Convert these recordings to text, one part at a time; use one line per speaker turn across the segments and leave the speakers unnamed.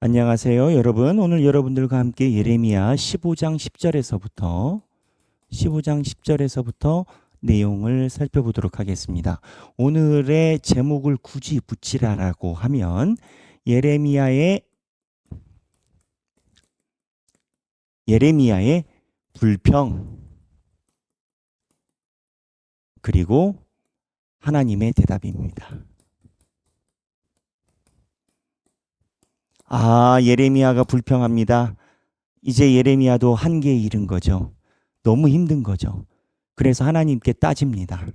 안녕하세요, 여러분. 오늘 여러분들과 함께 예레미야 15장 10절에서부터 내용을 살펴보도록 하겠습니다. 오늘의 제목을 굳이 붙이라라고 하면 예레미야의 불평 그리고 하나님의 대답입니다. 예레미야가 불평합니다. 이제 예레미야도 한계에 이른 거죠. 너무 힘든 거죠. 그래서 하나님께 따집니다.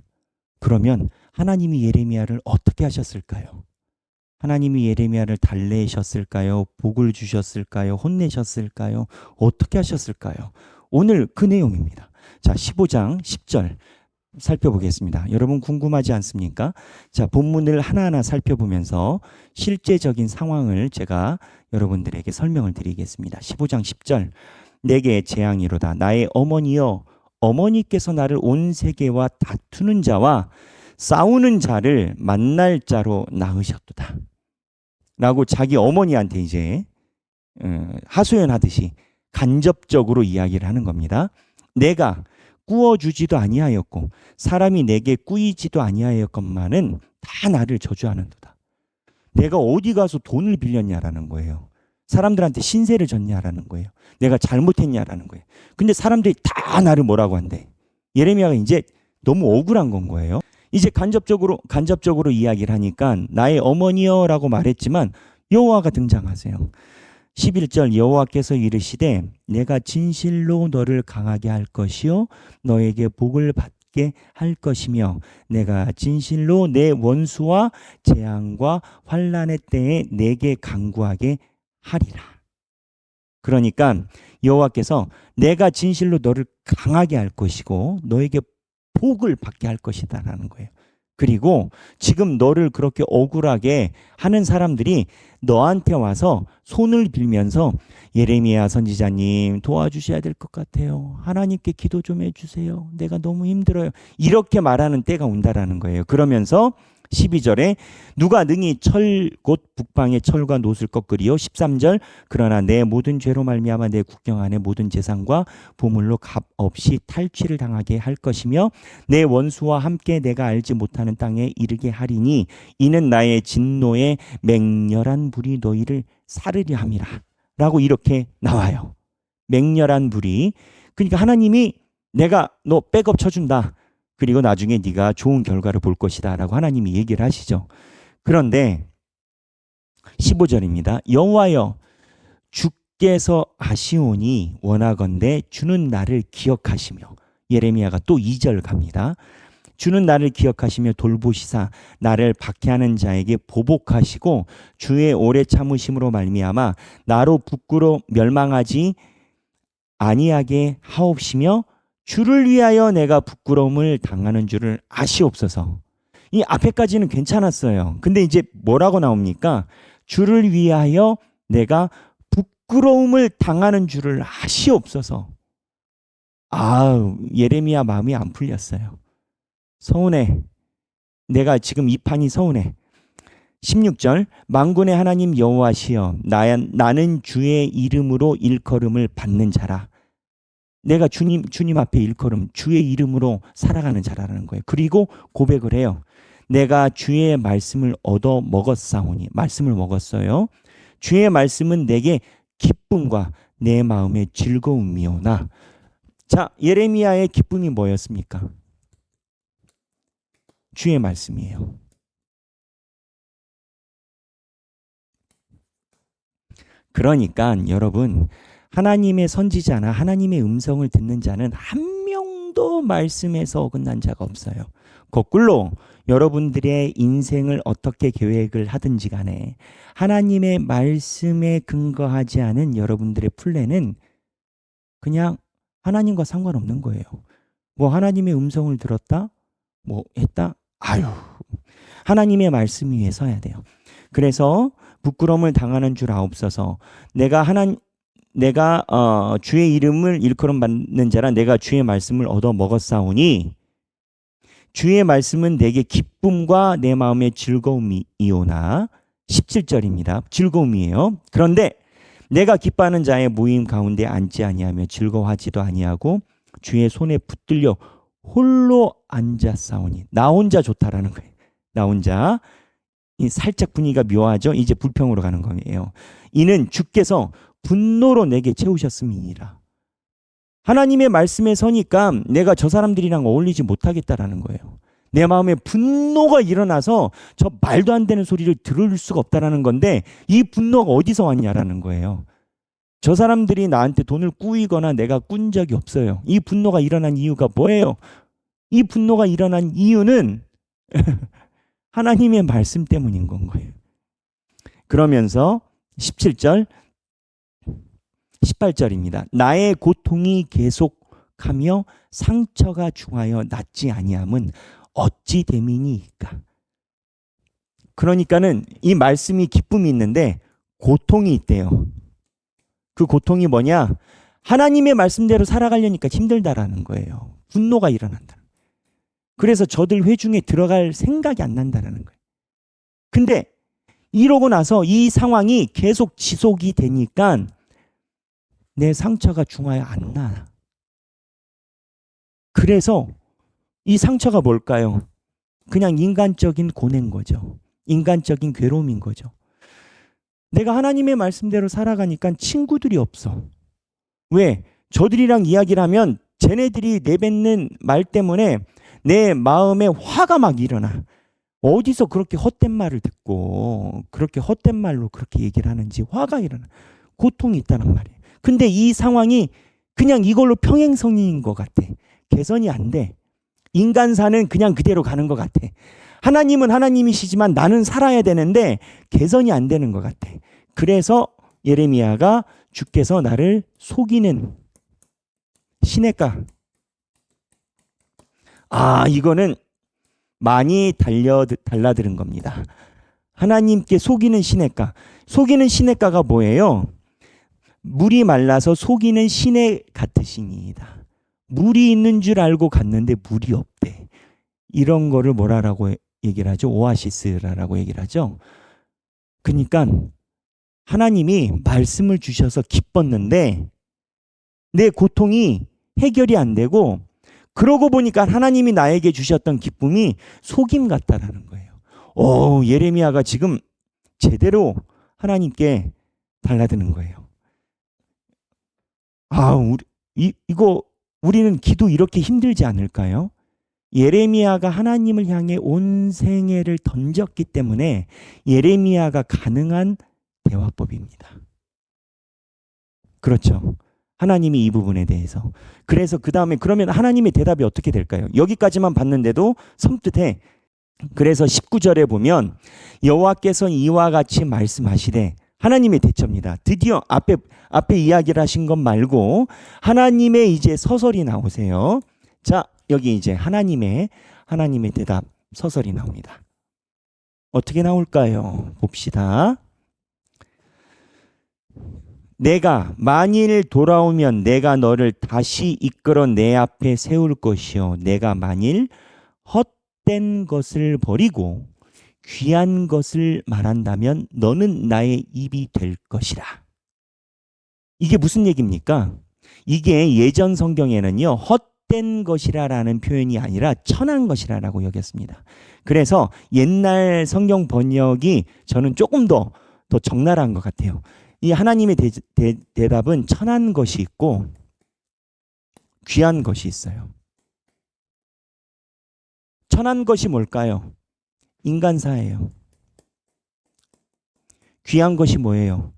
그러면 하나님이 예레미야를 어떻게 하셨을까요? 하나님이 예레미야를 달래셨을까요? 복을 주셨을까요? 혼내셨을까요? 어떻게 하셨을까요? 오늘 그 내용입니다. 자, 15장 10절 살펴보겠습니다. 여러분 궁금하지 않습니까? 자, 본문을 하나하나 살펴보면서 실제적인 상황을 제가 여러분들에게 설명을 드리겠습니다. 15장 10절 내게 재앙이로다. 나의 어머니여, 어머니께서 나를 온 세계와 다투는 자와 싸우는 자를 만날 자로 낳으셨도다. 라고 자기 어머니한테 이제 하소연하듯이 간접적으로 이야기를 하는 겁니다. 내가 꾸어주지도 아니하였고 사람이 내게 꾸이지도 아니하였건만은 다 나를 저주하는도다. 내가 어디 가서 돈을 빌렸냐라는 거예요. 사람들한테 신세를 졌냐라는 거예요. 내가 잘못했냐라는 거예요. 근데 사람들이 다 나를 뭐라고 한대. 예레미야가 이제 너무 억울한 건 거예요. 이제 간접적으로 이야기를 하니까 나의 어머니여라고 말했지만 여호와가 등장하세요. 11절 여호와께서 이르시되 내가 진실로 너를 강하게 할 것이요 너에게 복을 받게 할 것이며 내가 진실로 내 원수와 재앙과 환난의 때에 내게 간구하게 하리라. 그러니까 여호와께서 내가 진실로 너를 강하게 할 것이고 너에게 복을 받게 할 것이다라는 거예요. 그리고 지금 너를 그렇게 억울하게 하는 사람들이 너한테 와서 손을 빌면서 예레미야 선지자님 도와주셔야 될 것 같아요. 하나님께 기도 좀 해주세요. 내가 너무 힘들어요. 이렇게 말하는 때가 온다라는 거예요. 그러면서 12절에 누가 능히 곧 북방의 철과 놋을 꺾으리요. 13절 그러나 내 모든 죄로 말미암아 내 국경 안에 모든 재산과 보물로 값 없이 탈취를 당하게 할 것이며 내 원수와 함께 내가 알지 못하는 땅에 이르게 하리니 이는 나의 진노의 맹렬한 불이 너희를 사르려 함이라 라고 이렇게 나와요. 맹렬한 불이. 그러니까 하나님이 내가 너 백업 쳐준다. 그리고 나중에 네가 좋은 결과를 볼 것이다 라고 하나님이 얘기를 하시죠. 그런데 15절입니다. 여호와여 주께서 아시오니 원하건대 주는 나를 기억하시며 예레미야가 또 2절 갑니다. 주는 나를 기억하시며 돌보시사 나를 박해하는 자에게 보복하시고 주의 오래 참으심으로 말미암아 나로 부끄러 멸망하지 아니하게 하옵시며 주를 위하여 내가 부끄러움을 당하는 줄을 아시옵소서. 이 앞에까지는 괜찮았어요. 근데 이제 뭐라고 나옵니까? 주를 위하여 내가 부끄러움을 당하는 줄을 아시옵소서. 예레미야 마음이 안 풀렸어요. 서운해. 내가 지금 이 판이 서운해. 16절 만군의 하나님 여호와시여 나는 주의 이름으로 일컬음을 받는 자라. 내가 주님 앞에 일컬음 주의 이름으로 살아가는 자라는 거예요. 그리고 고백을 해요. 내가 주의 말씀을 얻어 먹었사오니 말씀을 먹었어요. 주의 말씀은 내게 기쁨과 내 마음의 즐거움이오나. 자, 예레미야의 기쁨이 뭐였습니까? 주의 말씀이에요. 그러니까 여러분 하나님의 선지자나 하나님의 음성을 듣는 자는 한 명도 말씀에서 어긋난 자가 없어요. 거꾸로 여러분들의 인생을 어떻게 계획을 하든지 간에 하나님의 말씀에 근거하지 않은 여러분들의 플랜은 그냥 하나님과 상관없는 거예요. 뭐 하나님의 음성을 들었다? 뭐 했다? 하나님의 말씀 위에 서야 돼요. 그래서 부끄러움을 당하는 줄 아옵소서. 내가 주의 이름을 일컬음 받는 자라 내가 주의 말씀을 얻어 먹었사오니 주의 말씀은 내게 기쁨과 내 마음의 즐거움이오나 17절입니다. 즐거움이에요. 그런데 내가 기뻐하는 자의 모임 가운데 앉지 아니하며 즐거워하지도 아니하고 주의 손에 붙들려 홀로 앉았사오니. 나 혼자 좋다라는 거예요. 나 혼자. 이 살짝 분위기가 묘하죠. 이제 불평으로 가는 거예요. 이는 주께서 분노로 내게 채우셨음이니라. 하나님의 말씀에 서니까 내가 저 사람들이랑 어울리지 못하겠다라는 거예요. 내 마음에 분노가 일어나서 저 말도 안 되는 소리를 들을 수가 없다라는 건데, 이 분노가 어디서 왔냐라는 거예요. 저 사람들이 나한테 돈을 꾸이거나 내가 꾼 적이 없어요. 이 분노가 일어난 이유가 뭐예요? 이 분노가 일어난 이유는 하나님의 말씀 때문인 건 거예요. 그러면서 17절, 18절입니다. 나의 고통이 계속하며 상처가 중하여 낫지 아니함은 어찌 됨이니까. 그러니까는 이 말씀이 기쁨이 있는데 고통이 있대요. 그 고통이 뭐냐? 하나님의 말씀대로 살아가려니까 힘들다라는 거예요. 분노가 일어난다. 그래서 저들 회중에 들어갈 생각이 안 난다는 거예요. 근데 이러고 나서 이 상황이 계속 지속이 되니까 내 상처가 중하여 안 나. 그래서 이 상처가 뭘까요? 그냥 인간적인 고뇌인 거죠. 인간적인 괴로움인 거죠. 내가 하나님의 말씀대로 살아가니까 친구들이 없어. 왜? 저들이랑 이야기를 하면 쟤네들이 내뱉는 말 때문에 내 마음에 화가 막 일어나. 어디서 그렇게 헛된 말을 듣고 그렇게 헛된 말로 그렇게 얘기를 하는지 화가 일어나. 고통이 있다는 말이에요. 근데 이 상황이 그냥 이걸로 평행선인 것 같아. 개선이 안 돼. 인간사는 그냥 그대로 가는 것 같아. 하나님은 하나님이시지만 나는 살아야 되는데 개선이 안 되는 것 같아. 그래서 예레미야가 주께서 나를 속이는 시냇가. 이거는 많이 달라들은 겁니다. 하나님께 속이는 시냇가. 속이는 시냇가가 뭐예요? 물이 말라서 속이는 시내 같으시니이다. 물이 있는 줄 알고 갔는데 물이 없대. 이런 거를 뭐라고 얘기를 하죠? 오아시스라고 얘기를 하죠. 그러니까 하나님이 말씀을 주셔서 기뻤는데 내 고통이 해결이 안 되고, 그러고 보니까 하나님이 나에게 주셨던 기쁨이 속임 같다라는 거예요. 예레미야가 지금 제대로 하나님께 달라드는 거예요. 우리는 기도 이렇게 힘들지 않을까요? 예레미야가 하나님을 향해 온 생애를 던졌기 때문에 예레미야가 가능한 대화법입니다. 그렇죠. 하나님이 이 부분에 대해서. 그래서 그 다음에 그러면 하나님의 대답이 어떻게 될까요? 여기까지만 봤는데도 섬뜩해. 그래서 19절에 보면 여호와께서 이와 같이 말씀하시되, 하나님의 대처입니다. 드디어 앞에 이야기를 하신 것 말고 하나님의 이제 서설이 나오세요. 자, 여기 이제 하나님의 대답 서설이 나옵니다. 어떻게 나올까요? 봅시다. 내가 만일 돌아오면 내가 너를 다시 이끌어 내 앞에 세울 것이요 내가 만일 헛된 것을 버리고 귀한 것을 말한다면 너는 나의 입이 될 것이라. 이게 무슨 얘기입니까? 이게 예전 성경에는요, 헛된 것이라라는 표현이 아니라 천한 것이라라고 여겼습니다. 그래서 옛날 성경 번역이 저는 조금 더 적나라한 것 같아요. 이 하나님의 대답은 천한 것이 있고 귀한 것이 있어요. 천한 것이 뭘까요? 인간사예요. 귀한 것이 뭐예요?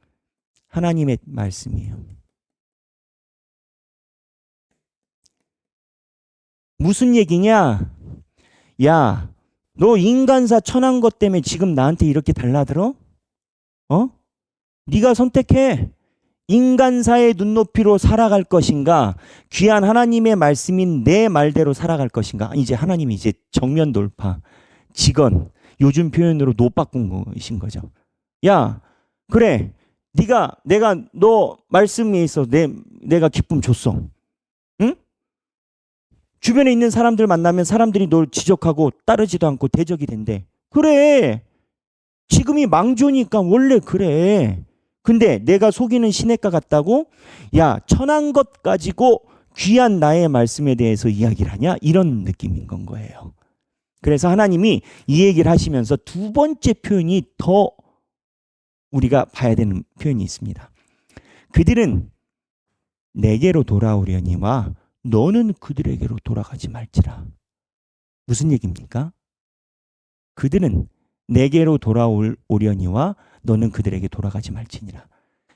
하나님의 말씀이에요. 무슨 얘기냐? 야, 너 인간사 천한 것 때문에 지금 나한테 이렇게 달라들어? 네가 선택해. 인간사의 눈높이로 살아갈 것인가? 귀한 하나님의 말씀인 내 말대로 살아갈 것인가? 이제 하나님이 이제 정면 돌파. 직언. 요즘 표현으로 노바꾼 것인 거죠. 야, 그래. 내가 너 말씀에 있어 내가 기쁨 줬어. 응? 주변에 있는 사람들 만나면 사람들이 널 지적하고 따르지도 않고 대적이 된대. 그래. 지금이 망조니까 원래 그래. 근데 내가 속이는 시냇가 같다고? 야, 천한 것 가지고 귀한 나의 말씀에 대해서 이야기를 하냐? 이런 느낌인 건 거예요. 그래서 하나님이 이 얘기를 하시면서 두 번째 표현이 더 우리가 봐야 되는 표현이 있습니다. 그들은 내게로 돌아오려니와 너는 그들에게로 돌아가지 말지라. 무슨 얘기입니까? 그들은 내게로 돌아오려니와 너는 그들에게 돌아가지 말지니라.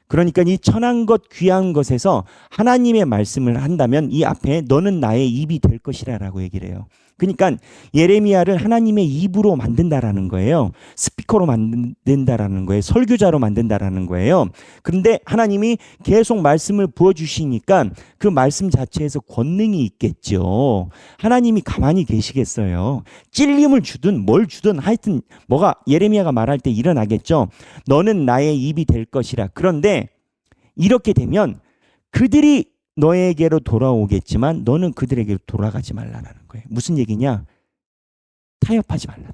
그러니까 이 천한 것 귀한 것에서 하나님의 말씀을 한다면 이 앞에 너는 나의 입이 될 것이라라고 얘기를 해요. 그러니까 예레미야를 하나님의 입으로 만든다라는 거예요. 스피커로 만든다라는 거예요. 설교자로 만든다라는 거예요. 그런데 하나님이 계속 말씀을 부어주시니까 그 말씀 자체에서 권능이 있겠죠. 하나님이 가만히 계시겠어요. 찔림을 주든 뭘 주든 하여튼 뭐가 예레미야가 말할 때 일어나겠죠. 너는 나의 입이 될 것이라. 그런데 이렇게 되면 그들이 너에게로 돌아오겠지만 너는 그들에게로 돌아가지 말라는 거예요. 무슨 얘기냐? 타협하지 말라는.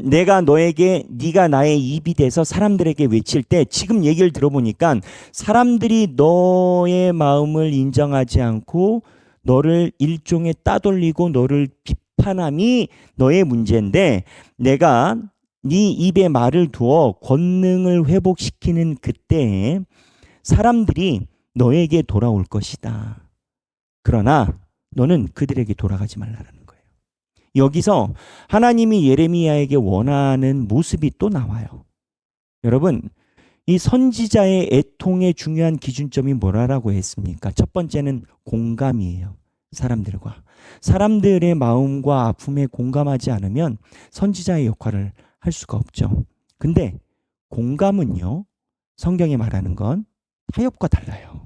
내가 너에게 네가 나의 입이 돼서 사람들에게 외칠 때 지금 얘기를 들어보니까 사람들이 너의 마음을 인정하지 않고 너를 일종의 따돌리고 너를 비판함이 너의 문제인데 내가 네 입에 말을 두어 권능을 회복시키는 그때에 사람들이 너에게 돌아올 것이다. 그러나 너는 그들에게 돌아가지 말라는 거예요. 여기서 하나님이 예레미야에게 원하는 모습이 또 나와요. 여러분, 이 선지자의 애통의 중요한 기준점이 뭐라고 했습니까? 첫 번째는 공감이에요. 사람들의 마음과 아픔에 공감하지 않으면 선지자의 역할을 할 수가 없죠. 근데 공감은요, 성경이 말하는 건 타협과 달라요.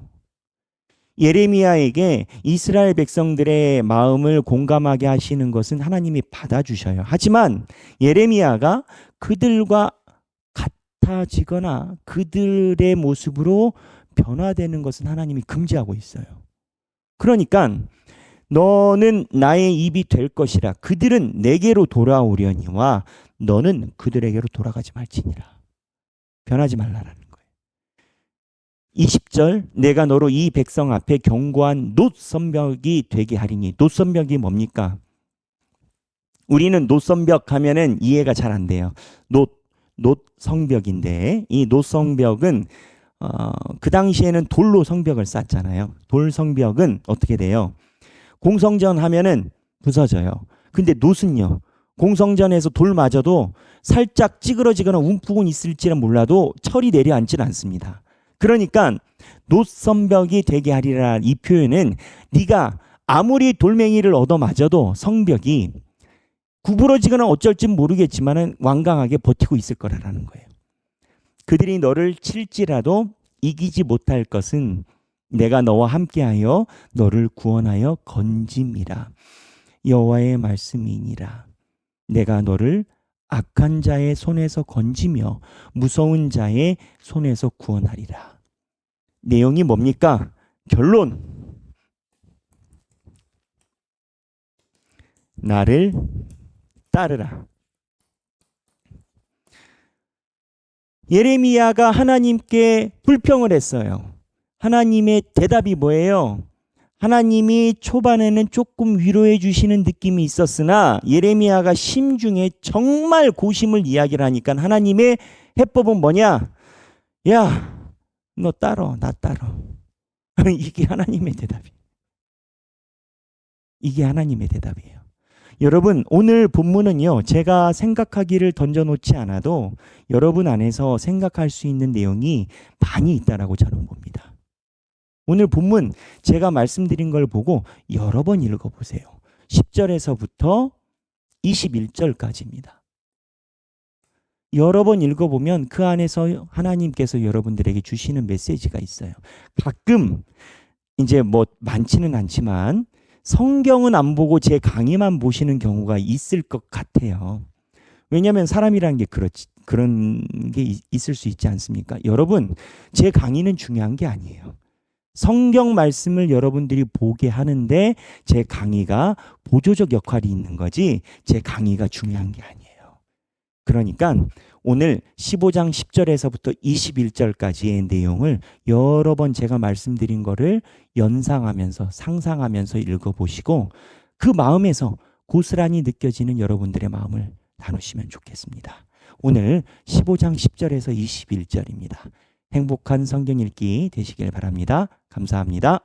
예레미야에게 이스라엘 백성들의 마음을 공감하게 하시는 것은 하나님이 받아주셔요. 하지만 예레미야가 그들과 같아지거나 그들의 모습으로 변화되는 것은 하나님이 금지하고 있어요. 그러니까 너는 나의 입이 될 것이라. 그들은 내게로 돌아오려니와 너는 그들에게로 돌아가지 말지니라. 변하지 말라라는 거예요. 20절 내가 너로 이 백성 앞에 견고한 놋선벽이 되게 하리니. 놋선벽이 뭡니까? 우리는 놋선벽 하면은 이해가 잘 안 돼요. 놋성벽인데 이 놋성벽은 그 당시에는 돌로 성벽을 쌓잖아요. 돌 성벽은 어떻게 돼요? 공성전 하면은 부서져요. 근데 놋은요. 공성전에서 돌 맞아도 살짝 찌그러지거나 움푹은 있을지는 몰라도 철이 내려앉지는 않습니다. 그러니까 놋성벽이 되게 하리라 이 표현은 네가 아무리 돌멩이를 얻어 맞아도 성벽이 구부러지거나 어쩔지 모르겠지만 완강하게 버티고 있을 거라는 거예요. 그들이 너를 칠지라도 이기지 못할 것은 내가 너와 함께하여 너를 구원하여 건짐이라. 여호와의 말씀이니라. 내가 너를 악한 자의 손에서 건지며 무서운 자의 손에서 구원하리라. 내용이 뭡니까? 결론. 나를 따르라. 예레미야가 하나님께 불평을 했어요. 하나님의 대답이 뭐예요? 하나님이 초반에는 조금 위로해 주시는 느낌이 있었으나 예레미야가 심중에 정말 고심을 이야기를 하니까 하나님의 해법은 뭐냐? 야, 너 따라, 나 따라. 이게 하나님의 대답이에요. 이게 하나님의 대답이에요. 여러분, 오늘 본문은요, 제가 생각하기를 던져놓지 않아도 여러분 안에서 생각할 수 있는 내용이 많이 있다라고 저는 봅니다. 오늘 본문 제가 말씀드린 걸 보고 여러 번 읽어보세요. 10절에서부터 21절까지입니다. 여러 번 읽어보면 그 안에서 하나님께서 여러분들에게 주시는 메시지가 있어요. 가끔 이제 뭐 많지는 않지만 성경은 안 보고 제 강의만 보시는 경우가 있을 것 같아요. 왜냐하면 사람이라는 게 그런 게 있을 수 있지 않습니까? 여러분, 제 강의는 중요한 게 아니에요. 성경 말씀을 여러분들이 보게 하는데 제 강의가 보조적 역할이 있는 거지 제 강의가 중요한 게 아니에요. 그러니까 오늘 15장 10절에서부터 21절까지의 내용을 여러 번 제가 말씀드린 거를 연상하면서 상상하면서 읽어보시고 그 마음에서 고스란히 느껴지는 여러분들의 마음을 나누시면 좋겠습니다. 오늘 15장 10절에서 21절입니다. 행복한 성경 읽기 되시길 바랍니다. 감사합니다.